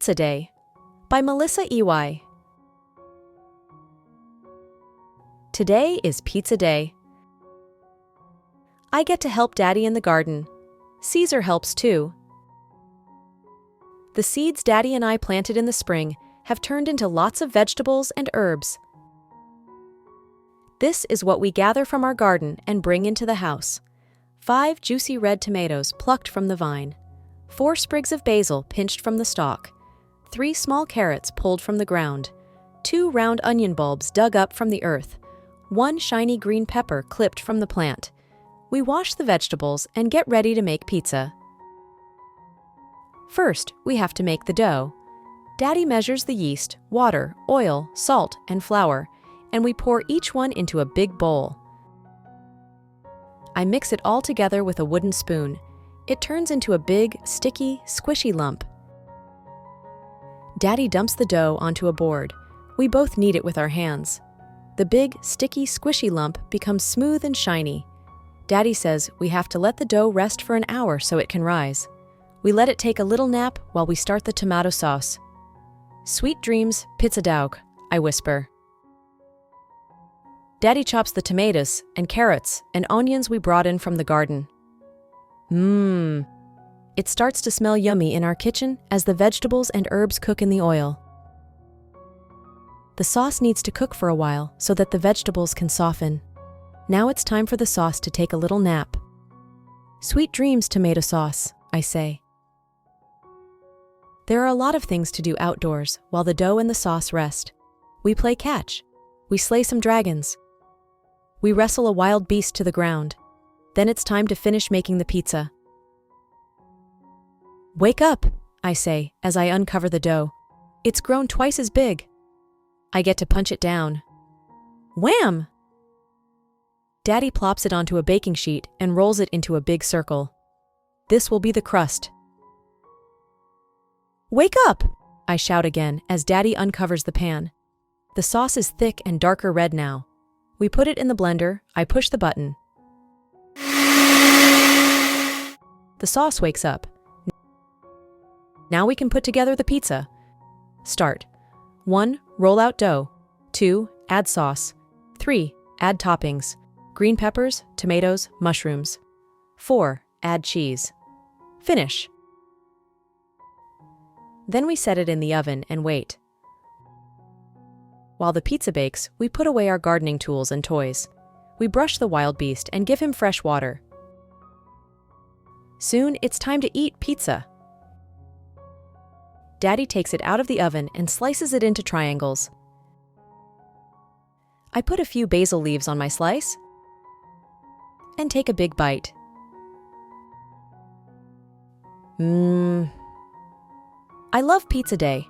Pizza Day by Melissa Iwai. Today is pizza day. I get to help Daddy in the garden. Caesar helps too. The seeds Daddy and I planted in the spring have turned into lots of vegetables and herbs. This is what we gather from our garden and bring into the house. 5 juicy red tomatoes plucked from the vine. 4 sprigs of basil pinched from the stalk, 3 small carrots pulled from the ground, 2 round onion bulbs dug up from the earth, 1 shiny green pepper clipped from the plant. We wash the vegetables and get ready to make pizza. First, we have to make the dough. Daddy measures the yeast, water, oil, salt, and flour, and we pour each one into a big bowl. I mix it all together with a wooden spoon. It turns into a big, sticky, squishy lump. Daddy dumps the dough onto a board. We both knead it with our hands. The big, sticky, squishy lump becomes smooth and shiny. Daddy says we have to let the dough rest for an hour so it can rise. We let it take a little nap while we start the tomato sauce. "Sweet dreams, pizza daug," I whisper. Daddy chops the tomatoes and carrots and onions we brought in from the garden. It starts to smell yummy in our kitchen as the vegetables and herbs cook in the oil. The sauce needs to cook for a while so that the vegetables can soften. Now it's time for the sauce to take a little nap. "Sweet dreams, tomato sauce," I say. There are a lot of things to do outdoors while the dough and the sauce rest. We play catch. We slay some dragons. We wrestle a wild beast to the ground. Then it's time to finish making the pizza. "Wake up," I say as I uncover the dough. It's grown twice as big. I get to punch it down. Wham! Daddy plops it onto a baking sheet and rolls it into a big circle. This will be the crust. "Wake up!" I shout again as Daddy uncovers the pan. The sauce is thick and darker red now. We put it in the blender. I push the button. The sauce wakes up. Now we can put together the pizza. Start. 1. Roll out dough. 2. Add sauce. 3. Add toppings. Green peppers, tomatoes, mushrooms. 4. Add cheese. Finish. Then we set it in the oven and wait. While the pizza bakes, we put away our gardening tools and toys. We brush the wild beast and give him fresh water. Soon, it's time to eat pizza. Daddy takes it out of the oven and slices it into triangles. I put a few basil leaves on my slice and take a big bite. I love pizza day.